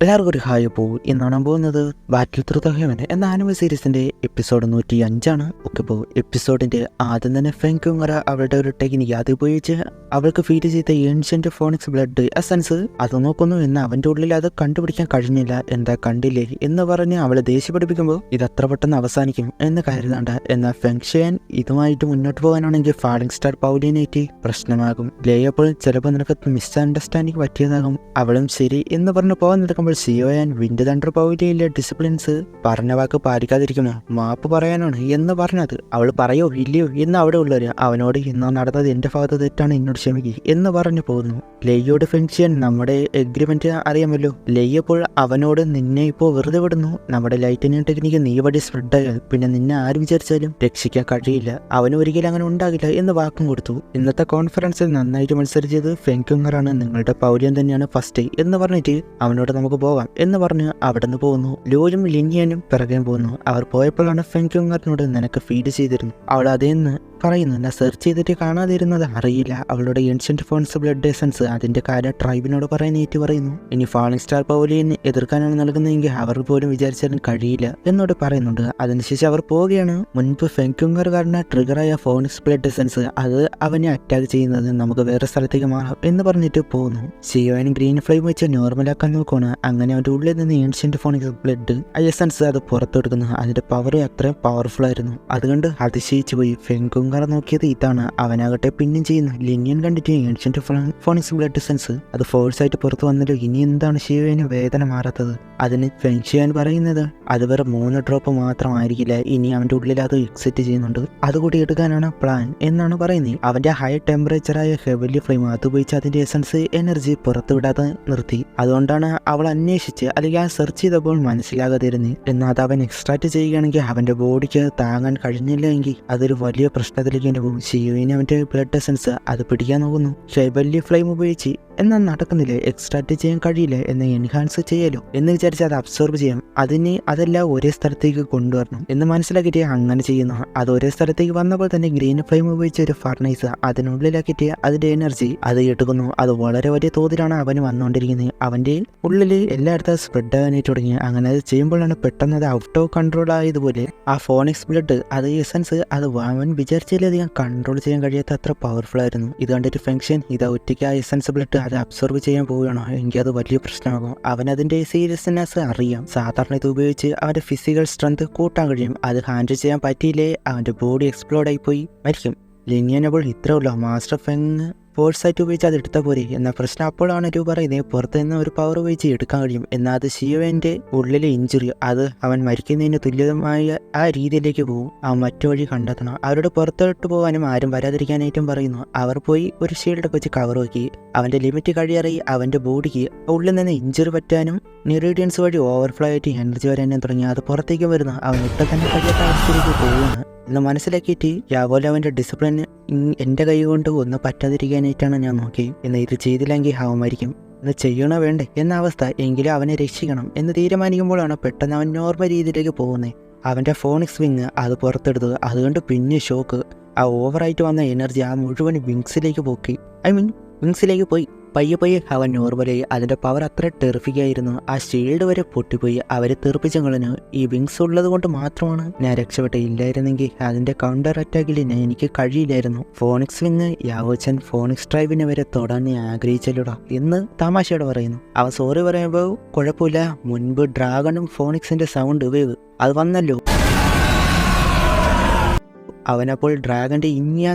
എല്ലാവർക്കും ഒരു ഹായ് എന്നാണ് പോകുന്നത് ബാറ്റിൽ ത്രൂ ദ ഹെവൻ എന്ന ആനിമൽ സീരീസിന്റെ എപ്പിസോഡ് 105 ഒക്കെ എപ്പിസോഡിന്റെ ആദ്യം തന്നെ ഫെങ്കുങ്ങറ അവളുടെ ഒരു ടെക്നിക്ക് അത് ഉപയോഗിച്ച് അവൾക്ക് ഫീൽ ചെയ്ത ഏൻഷ്യന്റ് ഫോണിക്സ് ബ്ലഡ് എസൻസ് അത് നോക്കുന്നു എന്ന് അവന്റെ ഉള്ളിൽ അത് കണ്ടുപിടിക്കാൻ കഴിഞ്ഞില്ല. എന്താ കണ്ടില്ലേ എന്ന് പറഞ്ഞ് അവളെ ദേഷ്യപ്പെടുപ്പിക്കുമ്പോൾ ഇത് അത്ര പെട്ടെന്ന് അവസാനിക്കും എന്ന് കരുതാണ്ട. എന്നാൽ ഫെങ്ഷൻ ഇതുമായിട്ട് മുന്നോട്ട് പോകാനാണെങ്കിൽ ഫാളിംഗ് സ്റ്റാർ പൗലിനേറ്റ് പ്രശ്നമാകും. ലേയപ്പോൾ ചിലപ്പോൾ നിനക്ക് മിസ് അണ്ടർസ്റ്റാൻഡിങ് പറ്റിയതാകും. അവളും ശരി എന്ന് പറഞ്ഞ് പോകാൻ നിൽക്കുമ്പോൾ സിയോയാൻ വിൻഡ് തണ്ടർ പൗലിയിലെ ഡിസിപ്ലിൻസ് പറഞ്ഞ വാക്ക് പാലിക്കാതിരിക്കുമോ, മാപ്പ് പറയാനാണ് എന്ന് പറഞ്ഞത്. അവൾ പറയോ ഇല്ലയോ എന്ന് അവിടെ ഉള്ളവര് അവനോട് ഇന്നോ നടന്നത് എന്റെ ഭാഗത്ത് തെറ്റാണ്, എന്നോട് ക്ഷമിക്കുക എന്ന് പറഞ്ഞു പോകുന്നു. ലെയ്യോട് ഫെങ്ഷൻ നമ്മുടെ എഗ്രിമെന്റ് അറിയാമല്ലോ. ലെയ്യപ്പോൾ അവനോട് നിന്നെ ഇപ്പോൾ വെറുതെ വിടുന്നു. നമ്മുടെ ലൈറ്റനിങ് ടെക്നിക്ക് നീ വഴി സ്പ്രെഡ് ആയാൽ പിന്നെ നിന്നെ ആര് വിചാരിച്ചാലും രക്ഷിക്കാൻ കഴിയില്ല. അവന് ഒരിക്കലും അങ്ങനെ ഉണ്ടാകില്ല എന്ന് വാക്കും കൊടുത്തു. ഇന്നത്തെ കോൺഫറൻസിൽ നന്നായിട്ട് മത്സരിച്ചത് ഫെങ്കുങ്ങറാണ്, നിങ്ങളുടെ പൗലിയൻ തന്നെയാണ് ഫസ്റ്റ് എന്ന് പറഞ്ഞിട്ട് അവനോട് നമുക്ക് പോകാം എന്ന് പറഞ്ഞ് അവിടെ നിന്ന് പോകുന്നു. ലൂയും ലിനിയനും പിറകെ പോകുന്നു. അവർ പോയപ്പോഴാണ് ഫെങ്കുങ്ങറിനോട് നിനക്ക് ഫീഡ് ചെയ്തിരുന്നു. അവൾ അതേന്ന് പറയുന്നു. ഞാൻ സെർച്ച് ചെയ്തിട്ട് കാണാതിരുന്നത് അറിയില്ല. അവളുടെ ഏൻഷ്യന്റ് ഫോൺസ് ബ്ലഡ് എസൻസ് അതിന്റെ കാര്യം ട്രൈബിനോട് പറയാനേറ്റ് പറയുന്നു. ഇനി ഫാളിംഗ് സ്റ്റാർ പൗലിയനെ എതിർക്കാനാണ് നൽകുന്നതെങ്കിൽ അവർ പോലും വിചാരിച്ചാലും കഴിയില്ല എന്നോട് പറയുന്നുണ്ട്. അതിനുശേഷം അവർ പോവുകയാണ്. മുൻപ് ഫെങ്കുങ്ങർ കാരണം ട്രിഗറായ ഫോണിക്സ് ബ്ലഡ് എസൻസ് അത് അവനെ അറ്റാക്ക് ചെയ്യുന്നത് നമുക്ക് വേറെ സ്ഥലത്തേക്ക് മാറാം എന്ന് പറഞ്ഞിട്ട് പോകുന്നു. സിയോൻ ഗ്രീൻ ഫ്ലെയിം വെച്ച് നോർമലാക്കാൻ നോക്കുകയാണ്. അങ്ങനെ അവന്റെ ഉള്ളിൽ നിന്ന് ഏൻഷ്യന്റ് ഫോണിക്സ് ബ്ലഡ് എസൻസ് അത് പുറത്തെടുക്കുന്നു. അതിന്റെ പവർ അത്രയും പവർഫുൾ ആയിരുന്നു. അതുകൊണ്ട് അതിശയിച്ചു പോയി. ഫെങ്കുങ്ങർ നോക്കിയത് ഇതാണ്. അവനാകട്ടെ പിന്നും ചെയ്യുന്നു. ലിനിയൻ കണ്ടിട്ട് ഏൻഷ്യന്റ് ഫോണിക്സ് ബ്ലഡ് എസൻസ് അത് ഫോഴ്സ് ആയിട്ട് പുറത്തു വന്നല്ലോ, ഇനി എന്താണ് ഷിയോന് വേദന മാറാത്തത്? അതിന് ഫെങ്ഷിയാൻ പറയുന്നത് അത് വേറെ 3 ഡ്രോപ്പ് മാത്രമായിരിക്കില്ല, ഇനി അവന്റെ ഉള്ളിൽ അത് എക്സിറ്റ് ചെയ്യുന്നുണ്ട്, അതുകൂടി എടുക്കാനാണ് പ്ലാൻ എന്നാണ് പറയുന്നത്. അവന്റെ ഹൈ ടെമ്പറേച്ചറായ ഹെവലി ഫ്ലെയിം അത് ഉപയോഗിച്ച് അതിന്റെ എസൻസ് എനർജി പുറത്തുവിടാതെ നിർത്തി. അതുകൊണ്ടാണ് അവൾ അന്വേഷിച്ച് അല്ലെങ്കിൽ ആ സെർച്ച് ചെയ്തപ്പോൾ മനസ്സിലാകാതിരുന്നത്. എന്നാൽ അത് അവൻ എക്സ്ട്രാക്ട് ചെയ്യുകയാണെങ്കിൽ അവന്റെ ബോഡിക്ക് താങ്ങാൻ കഴിഞ്ഞില്ല എങ്കിൽ അതൊരു വലിയ പ്രശ്നത്തിലേക്ക് പോകും. ഷിയോയിന് അവന്റെ ബ്ലഡ് എസൻസ് അത് പിടിക്കാൻ നോക്കുന്നു. ഹെവലി ഫ്ലെയിം ഉപയോഗിച്ച് എന്നാൽ നടക്കുന്നില്ല, എക്സ്ട്രാക്ട് ചെയ്യാൻ കഴിയില്ല, എന്ന് എൻഹാൻസ് ചെയ്യാലോ എന്ന് വിചാരിച്ച് അത് അബ്സോർബ് ചെയ്യാം. അതെല്ലാം ഒരേ സ്ഥലത്തേക്ക് കൊണ്ടുവരണം എന്ന് മനസ്സിലാക്കിയിട്ട് അങ്ങനെ ചെയ്യുന്നു. അത് ഒരേ സ്ഥലത്തേക്ക് വന്നപ്പോൾ തന്നെ ഗ്രീൻ ഫ്ലെയിം ഉപയോഗിച്ച് ഒരു ഫർണൈസ് അതിനുള്ളിലാക്കിയിട്ട് അതിന്റെ എനർജി അത് എടുക്കുന്നു. അത് വളരെ വലിയ തോതിലാണ് അവന് വന്നുകൊണ്ടിരിക്കുന്നത്. അവന്റെ ഉള്ളിൽ എല്ലായിടത്തും സ്പ്രെഡ് ആകാനായിട്ട് തുടങ്ങി. അങ്ങനെ അത് ചെയ്യുമ്പോഴാണ് പെട്ടെന്ന് അത് ഔട്ട് ഓഫ് കൺട്രോൾ ആയതുപോലെ ആ ഫോണിക്സ് ബ്ലഡ് അത് എസൻസ് അത് അവൻ വിചാരിച്ചതിലധികം കൺട്രോൾ ചെയ്യാൻ കഴിയാത്ത അത്ര പവർഫുൾ ആയിരുന്നു. ഇത് കണ്ടിട്ട് ഫെങ്ഷൻ ഇത് ഒറ്റയ്ക്ക് ആ എസൻസ് ബ്ലഡ് അത് അബ്സോർബ് ചെയ്യാൻ പോവുകയാണോ എങ്കിൽ അത് വലിയ പ്രശ്നമാകും. അവൻ അതിന്റെ സീരിയസ്നെസ് അറിയാം. സാധാരണ ഇത് ഉപയോഗിച്ച് അവന്റെ ഫിസിക്കൽ സ്ട്രെങ്ത് കൂട്ടാൻ കഴിയും. അത് ഹാൻഡിൽ ചെയ്യാൻ പറ്റിയില്ലേ അവന്റെ ബോഡി എക്സ്പ്ലോഡ് ആയി പോയി മരിക്കും. ലിനിയനബിൾ ഇത്രേ ഉള്ളൂ. മാസ്റ്റർ ഫെങ് ഫോഴ്സായിട്ട് ഉപയോഗിച്ച് അത് എടുത്താൽ പോരെ എന്ന പ്രശ്നം അപ്പോഴാണ് ഒരു പറയുന്നത് പുറത്ത് നിന്ന് ഒരു പവർ ഉപയോഗിച്ച് എടുക്കാൻ കഴിയും. എന്നാൽ അത് ഷിയോന്റെ ഉള്ളിലെ ഇഞ്ചുറി അത് അവൻ മരിക്കുന്നതിന് തുല്യമായ ആ രീതിയിലേക്ക് പോകും. അവൻ മറ്റു വഴി കണ്ടെത്തണം. അവരുടെ പുറത്തോട്ട് പോകാനും ആരും വരാതിരിക്കാനായിട്ടും പറയുന്നു. അവർ പോയി ഒരു ഷീൽഡൊക്കെ വെച്ച് കവർ നോക്കി. അവന്റെ ലിമിറ്റ് കഴിയാറായി. അവന്റെ ബോഡിക്ക് ഉള്ളിൽ നിന്ന് ഇഞ്ചുറി പറ്റാനും ന്യൂറീഡിയൻസ് വഴി ഓവർഫ്ലോ ആയിട്ട് എനർജി വരാനും തുടങ്ങി. അത് പുറത്തേക്ക് വരുന്നു. അവൻ ഒട്ടും തന്നെ കഴിയാത്ത അവസ്ഥയിലേക്ക് പോവുകയാണ് എന്ന് മനസ്സിലാക്കിയിട്ട് യാവോല അവന്റെ ഡിസിപ്ലിൻ എൻ്റെ കൈ കൊണ്ട് ഒന്നും പറ്റാതിരിക്കാനായിട്ടാണ് ഞാൻ നോക്കി. എന്ന് ഇത് ചെയ്തില്ലെങ്കിൽ അവൻ മരിക്കും. എന്ന് ചെയ്യണോ വേണ്ടേ എന്ന അവസ്ഥ, എങ്കിലും അവനെ രക്ഷിക്കണം എന്ന് തീരുമാനിക്കുമ്പോഴാണ് പെട്ടെന്ന് അവൻ നോർമൽ രീതിയിലേക്ക് പോകുന്നത്. അവൻ്റെ ഫോണിക്സ് വിങ് അത് പുറത്തെടുത്തത്. അതുകൊണ്ട് പിന്നെ ഷോക്ക് ആ ഓവറായിട്ട് വന്ന എനർജി ആ മുഴുവൻ വിങ്സിലേക്ക് പോക്കി. വിങ്സിലേക്ക് പോയി. പയ്യെ അവൻ നോർമലായി. അതിൻ്റെ പവർ അത്ര ടെറിഫിക് ആയിരുന്നു. ആ ഷീൽഡ് വരെ പൊട്ടിപ്പോയി. അവരെ തെറിപ്പിച്ച കളഞ്ഞു. ഈ വിങ്സ് ഉള്ളത് കൊണ്ട് മാത്രമാണ് ഞാൻ രക്ഷപ്പെട്ടത്. ഇല്ലായിരുന്നെങ്കിൽ അതിൻ്റെ കൗണ്ടർ അറ്റാക്കിൽ എനിക്ക് കഴിയില്ലായിരുന്നു. ഫോണിക്സ് വിങ് യാവോച്ചൻ ഫോണിക്സ് ട്രൈബിനെ വരെ തൊടാൻ ഞാൻ ആഗ്രഹിച്ചല്ലോടാ എന്ന് തമാശയോടെ പറയുന്നു. അവൻ സോറി പറയുമ്പോൾ കുഴപ്പമില്ല, മുൻപ് ഡ്രാഗണും ഫോണിക്സിന്റെ സൗണ്ട് വേവ് അത് വന്നല്ലോ. അവനപ്പോൾ ഡ്രാഗന്റെ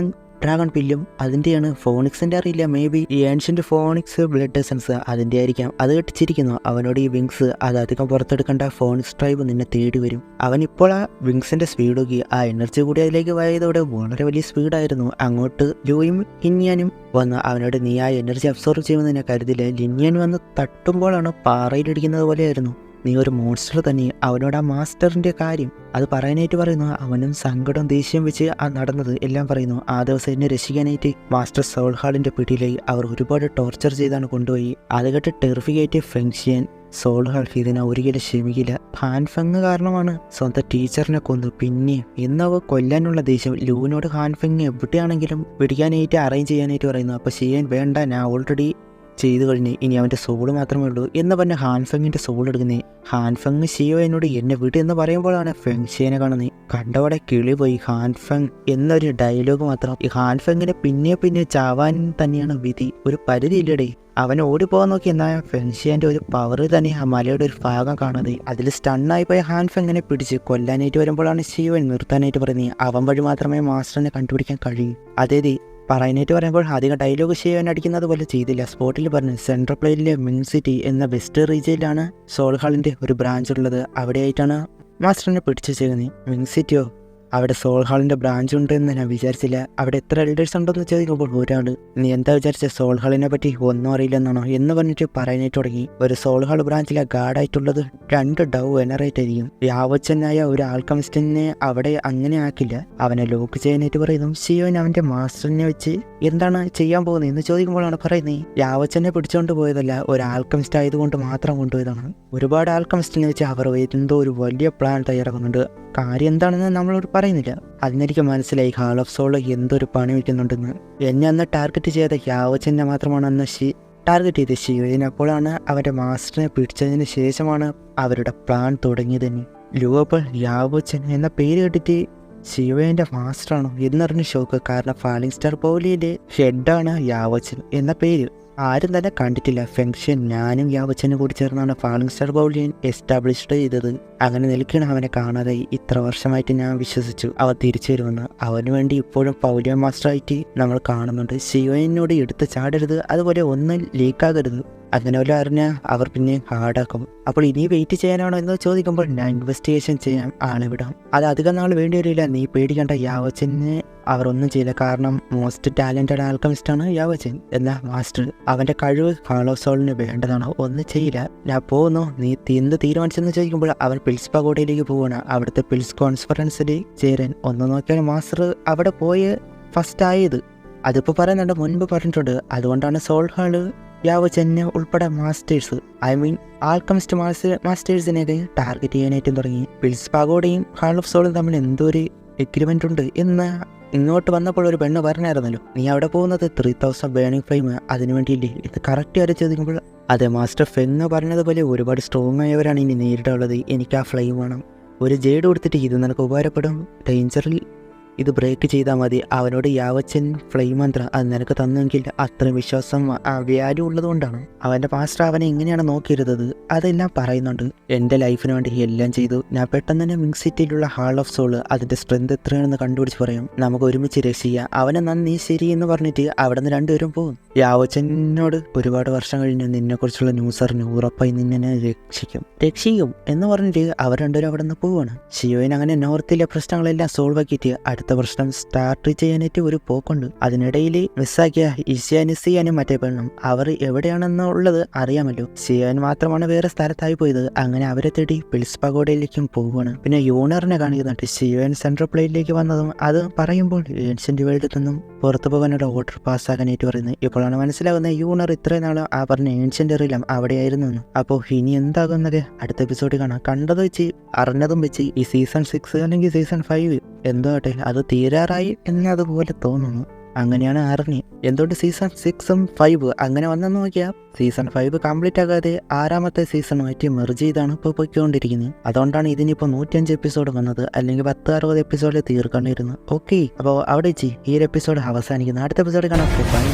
ഡ്രാഗൺ പില്ലും അതിൻ്റെയാണ്. ഫോണിക്സിൻ്റെ അറിയില്ല, മേ ബി ഈ ഏൻഷ്യന്റ് ഫോണിക്സ് ബ്ലഡ് എസൻസ് അതിൻ്റെ ആയിരിക്കാം. അത് കെട്ടിച്ചിരിക്കുന്നു. അവനോട് ഈ വിങ്സ് അത് അധികം പുറത്തെടുക്കേണ്ട, ഫോണിക്സ് ട്രൈബ് നിന്നെ തേടി വരും. അവനിപ്പോൾ ആ വിങ്സിന്റെ സ്പീഡ് നോക്കി. ആ എനർജി കൂടി അതിലേക്ക് പോയതോടെ വളരെ വലിയ സ്പീഡായിരുന്നു. അങ്ങോട്ട് ലൂയും ലിനിയനും വന്ന് അവനോട് നീ ആ എനർജി അബ്സോർവ് ചെയ്യുമെന്ന് ഞാൻ കരുതില്ല. ലിനിയൻ വന്ന് തട്ടുമ്പോഴാണ് പാറയിലിടിക്കുന്നത് പോലെയായിരുന്നു. നീ ഒരു മോൺസ്റ്റർ തന്നെ. അവനോട് ആ മാസ്റ്ററിന്റെ കാര്യം അത് പറയാനായിട്ട് പറയുന്നു. അവനും സങ്കടം ദേഷ്യം വെച്ച് ആ നടന്നത് എല്ലാം പറയുന്നു. ആ ദിവസം എന്നെ രക്ഷിക്കാനായിട്ട് മാസ്റ്റർ സോൾ ഹാളിന്റെ പിടിയിലായി. അവർ ഒരുപാട് ടോർച്ചർ ചെയ്താണ് കൊണ്ടുപോയി. അത് കേട്ട് ടെറിഫിക്കായിട്ട് ഫെങ്ഷിയൻ സോൾ ഹാൾ ഇതിനെ ഒരിക്കലും ക്ഷമിക്കില്ല. ഹാൻഫെങ് കാരണമാണ് സ്വന്തം ടീച്ചറിനെ കൊന്നു. പിന്നെ ഇന്നവ കൊല്ലാനുള്ള ദേഷ്യം ലൂവിനോട് ഹാൻഫെങ് എവിടെയാണെങ്കിലും പിടിക്കാനായിട്ട് അറേഞ്ച് ചെയ്യാനായിട്ട് പറയുന്നു. അപ്പോൾ ഷിയൻ വേണ്ട, ഞാൻ ഓൾറെഡി ചെയ്തു കഴിഞ്ഞ് ഇനി അവൻ്റെ സോള് മാത്രമേ ഉള്ളൂ എന്ന് പറഞ്ഞ ഹാൻഫെങ്ങിൻ്റെ സോൾ എടുക്കുന്നത്. ഹാൻഫെങ് ഷിയോയോട് എന്നെ വിട് എന്ന് പറയുമ്പോഴാണ് ഫെങ്ഷിയനെ കാണുന്നത്. കണ്ടവടെ കിളി പോയി. ഹാൻഫെങ് എന്നൊരു ഡയലോഗ് മാത്രം. ഈ ഹാൻഫെങ്ങിനെ പിന്നെ ചാവാൻ തന്നെയാണ് വിധി. ഒരു പരിധി ഇല്ലടേ. അവൻ ഓടിപ്പോകാൻ നോക്കി. എന്നാൽ ഫെങ്ഷിയൻ്റെ ഒരു പവർ തന്നെ ആ മലയുടെ ഒരു ഭാഗം കാണുന്നത്. അതിൽ സ്റ്റണ്ണായി പോയ ഹാൻഫെങ്ങിനെ പിടിച്ച് കൊല്ലാനായിട്ട് വരുമ്പോഴാണ് ഷിയോൻ നിർത്താനായിട്ട് പറയുന്നത്. അവൻ വഴി മാത്രമേ മാസ്റ്ററിനെ കണ്ടുപിടിക്കാൻ കഴിയൂ. അതേത് പറയാനായിട്ട് പറയുമ്പോൾ അധികം ഡയലോഗ് ഷിയോൻ അടിക്കുന്നത് പോലെ ചെയ്തില്ല. സ്പോട്ടിൽ പറഞ്ഞു സെൻട്രൽ പ്ലേറ്റിലെ മിങ് സിറ്റി എന്ന വെസ്റ്റ് റീജിയനിലാണ് സോൾ ഹാളിൻ്റെ ഒരു ബ്രാഞ്ച് ഉള്ളത്. അവിടെയായിട്ടാണ് മാസ്റ്ററിനെ പിടിച്ചു ചെയ്യുന്നത്. മിങ് സിറ്റിയോ? അവിടെ സോൾ ഹാളിൻ്റെ ബ്രാഞ്ച് ഉണ്ടെന്ന് ഞാൻ വിചാരിച്ചില്ല. അവിടെ എത്ര എൽഡേഴ്സ് ഉണ്ടെന്ന് ചോദിക്കുമ്പോൾ ഒരാൾ. നീ എന്താ വിചാരിച്ച സോൾ ഹാളിനെ പറ്റി ഒന്നും അറിയില്ലെന്നാണോ എന്ന് പറഞ്ഞിട്ട് പറയാനായിട്ട് തുടങ്ങി. ഒരു സോൾ ഹാൾ ബ്രാഞ്ചിലെ ഗാർഡായിട്ടുള്ളത് 2 ഡൗ വെനറേറ്റ് ആയിരിക്കും. യാവച്ചനായ ഒരു ആൽക്കമിസ്റ്റിനെ അവിടെ അങ്ങനെ ആക്കില്ല. അവനെ ലോക്ക് ചെയ്യാനായിട്ട് പറയുന്നു. ഷിയോൻ അവൻ്റെ മാസ്റ്ററിനെ വെച്ച് എന്താണ് ചെയ്യാൻ പോകുന്നത് എന്ന് ചോദിക്കുമ്പോഴാണ് പറയുന്നത് യാവച്ചനെ പിടിച്ചുകൊണ്ട് പോയതല്ല, ഒരു ആൽക്കമിസ്റ്റ് ആയതുകൊണ്ട് മാത്രം കൊണ്ടുപോയതാണ്. ഒരുപാട് ആൽക്കമിസ്റ്റിനെ വെച്ച് അവർ എന്തോ ഒരു വലിയ പ്ലാൻ തയ്യാറാക്കുന്നുണ്ട്. കാര്യം എന്താണെന്ന് നമ്മളോട് പറയുന്നില്ല. അതിനെനിക്ക് മനസ്സിലായി ഹാൾ ഓഫ് സോൾ എന്തൊരു പണി വയ്ക്കുന്നുണ്ടെന്ന്. എന്നെ അന്ന് ടാർഗറ്റ് ചെയ്ത യാവച്ചനെ മാത്രമാണ് അന്ന് ടാർഗറ്റ് ചെയ്ത് ഷിയോയിനെ. അപ്പോഴാണ് അവൻ്റെ മാസ്റ്ററിനെ പിടിച്ചതിന് ശേഷമാണ് അവരുടെ പ്ലാൻ തുടങ്ങിയത് തന്നെ. ലൂവപ്പോൾ യാവച്ചൻ എന്ന പേര് കേട്ടിട്ട് ഷിയോയുടെ മാസ്റ്ററാണോ എന്നറിഞ്ഞ ഷോക്ക്. കാരണം ഫാലിംഗ് സ്റ്റാർ പൗലിയുടെ ഹെഡാണ് യാവച്ചൻ എന്ന പേര്. ആരും തന്നെ കണ്ടിട്ടില്ല. ഫെങ്ഷൻ ഞാനും യാവച്ചനും കൂടി ചേർന്നാണ് ഫാലിംഗ് സ്റ്റാർ പൗലിയൻ എസ്റ്റാബ്ലിഷ്ഡ് ചെയ്തത്. അങ്ങനെ നിൽക്കണം അവനെ കാണാതെ. ഇത്ര വർഷമായിട്ട് ഞാൻ വിശ്വസിച്ചു അവൻ തിരിച്ചു വരുമെന്ന്. അവന് വേണ്ടി ഇപ്പോഴും പൗലിയൻ മാസ്റ്ററായിട്ട് നമ്മൾ കാണുന്നുണ്ട്. ഷിയോയിനോട് എടുത്ത് ചാടരുത്, അതുപോലെ ഒന്നും ലീക്കാകരുത്. അങ്ങനെ വല്ല അറിഞ്ഞാൽ അവർ പിന്നെ ഹാർഡാക്കും. അപ്പോൾ ഇനി വെയിറ്റ് ചെയ്യാനാണോ എന്ന് ചോദിക്കുമ്പോൾ ഞാൻ ഇൻവെസ്റ്റിഗേഷൻ ചെയ്യാൻ ആളെ വിടാം. അത് അധികം നാൾ വേണ്ടി വരില്ല. നീ പേടിക്കേണ്ട. യാവച്ചനെ അവർ ഒന്നും ചെയ്യില്ല. കാരണം മോസ്റ്റ് ടാലന്റഡ് ആൽക്കമിസ്റ്റാണ് യാവച്ചൻ എന്ന മാസ്റ്റർ. അവൻ്റെ കഴിവ് ഹാൾ ഓഫ് സോളിന് വേണ്ടതാണോ? ഒന്നും ചെയ്യില്ല. ഞാൻ പോകുന്നു. നീ എന്ത് തീരുമാനിച്ചെന്ന് ചോദിക്കുമ്പോൾ അവൻ പിൽസ് പഗോഡയിലേക്ക് പോവാണ്. അവിടുത്തെ പിൽസ് കോൺഫറൻസിൽ ചേരാൻ. ഒന്ന് നോക്കിയാൽ മാസ്റ്റർ അവിടെ പോയി ഫസ്റ്റ് ആയത്. അതിപ്പോൾ പറയുന്നുണ്ട്, മുൻപ് പറഞ്ഞിട്ടുണ്ട്. അതുകൊണ്ടാണ് സോൾ ഹാള് യാവച്ചനെ ഉൾപ്പെടെ മാസ്റ്റേഴ്സ് ആൽക്കമിസ്റ്റ് മാസ്റ്റേഴ്സിനെയൊക്കെ ടാർഗറ്റ് ചെയ്യാനായിട്ടും തുടങ്ങി. പിൽസ് പഗോഡയും ഹാൾ ഓഫ് സോളും തമ്മിൽ എന്തോ ഒരു എഗ്രിമെൻ്റ് ഉണ്ട് എന്ന് ഇങ്ങോട്ട് വന്നപ്പോൾ ഒരു പെണ്ണ് പറഞ്ഞായിരുന്നല്ലോ. നീ അവിടെ പോകുന്നത് 3000 ബേണിംഗ് ഫ്ലെയിം അതിനു വേണ്ടിയില്ലേ? ഇത് കറക്റ്റ് ആര് ചോദിക്കുമ്പോൾ അതെ മാസ്റ്റർ ഫെങ് പറഞ്ഞതുപോലെ ഒരുപാട് സ്ട്രോങ് ആയവരാണ് ഇനി നേരിട്ടുള്ളത്. എനിക്ക് ആ ഫ്ലെയിം വേണം. ഒരു ജേഡ് കൊടുത്തിട്ട് ഇത് നിനക്ക് ഉപകാരപ്പെടും. ഡേഞ്ചറിൽ ഇത് ബ്രേക്ക് ചെയ്താൽ മതി. അവനോട് യാവച്ചൻ ഫ്ലെയിം മന്ത്ര അത് നിനക്ക് തന്നെങ്കിൽ അത്രയും വിശ്വാസം വാല്യൂ ഉള്ളതുകൊണ്ടാണ്. അവൻ്റെ മാസ്റ്റർ അവനെ എങ്ങനെയാണ് നോക്കിയിരുന്നത് അതെല്ലാം പറയുന്നുണ്ട്. എൻ്റെ ലൈഫിന് വേണ്ടി എല്ലാം ചെയ്തു. ഞാൻ പെട്ടെന്ന് തന്നെ മിങ് സിറ്റിയിലുള്ള ഹാൾ ഓഫ് സോൾ അതിൻ്റെ സ്ട്രെങ്ത് എത്രയാണെന്ന് കണ്ടുപിടിച്ച് പറയും. നമുക്ക് ഒരുമിച്ച് രക്ഷിക്കുക. അവനെ നന്ദി ശരി എന്ന് പറഞ്ഞിട്ട് അവിടെ നിന്ന് രണ്ടുപേരും പോകും. യാവച്ചനോട് ഒരുപാട് വർഷം കഴിഞ്ഞ് നിന്നെക്കുറിച്ചുള്ള ന്യൂസ് അറിഞ്ഞു, ഉറപ്പായി നിന്നെ രക്ഷിക്കും എന്ന് പറഞ്ഞിട്ട് അവർ രണ്ടുപേരും അവിടെ നിന്ന് പോവുകയാണ്. ഷിയോയിൻ അങ്ങനെ നോർത്തിലെ പ്രശ്നങ്ങളെല്ലാം സോൾവ് ആക്കിയിട്ട് അടുത്ത പ്രശ്നം സ്റ്റാർട്ട് ചെയ്യാനായിട്ട് ഒരു പോക്കുണ്ട്. അതിനിടയിൽ മിസ്സാക്കിയ ഇഷ്യാനും മറ്റേ പെണ്ണും അവർ എവിടെയാണെന്നുള്ളത് അറിയാമല്ലോ. ഷിയാൻ മാത്രമാണ് വേറെ സ്ഥലത്തായി പോയത്. അങ്ങനെ അവരെ തേടി പിൽസ് പഗോഡയിലേക്കും പോവുകയാണ്. പിന്നെ യൂണറിനെ കാണിക്കുന്നുണ്ട്. ഷിയാൻ സെൻട്രൽ പ്ലേറ്റിലേക്ക് വന്നതും അത് പറയുമ്പോൾ ഏൻഷ്യന്റ് വേൾഡിൽ നിന്നും പുറത്തു പോകാനുള്ള ഓർഡർ പാസ്സാക്കാനായിട്ട് പറയുന്നത്. ഇപ്പോഴാണ് മനസ്സിലാകുന്നത് യൂണർ ഇത്രയും നാൾ ആ പറഞ്ഞ ഏൻഷ്യന്റ് റിലം അവിടെയായിരുന്നു. അപ്പോൾ ഇനി എന്താകുന്നത് അടുത്ത എപ്പിസോഡ് കാണാം. കണ്ടത് വെച്ച് അറിഞ്ഞതും വെച്ച് ഈ സീസൺ 6 അല്ലെങ്കിൽ സീസൺ 5 എന്തോ ആട്ടെ അത് തീരാറായി എന്നതുപോലെ തോന്നുന്നു. അങ്ങനെയാണ് അറിഞ്ഞ്. എന്തുകൊണ്ട് സീസൺ 6ഉം 5 അങ്ങനെ വന്നെന്ന് നോക്കിയാൽ സീസൺ 5 കംപ്ലീറ്റ് ആകാതെ 6ാമത്തെ സീസണുമായിട്ട് മെർജ് ചെയ്താണ് ഇപ്പോൾ പോയിക്കൊണ്ടിരിക്കുന്നത്. അതുകൊണ്ടാണ് ഇതിനിപ്പോൾ 105 എപ്പിസോഡ് വന്നത്. അല്ലെങ്കിൽ 10-60 എപ്പിസോഡിൽ തീർക്കേണ്ടിയിരുന്നു. ഓക്കെ, അപ്പോൾ അവിടെ വെച്ച് ഈ ഒരു എപ്പിസോഡ് അവസാനിക്കുന്നു. അടുത്ത എപ്പിസോഡ് കാണാം. ബൈ.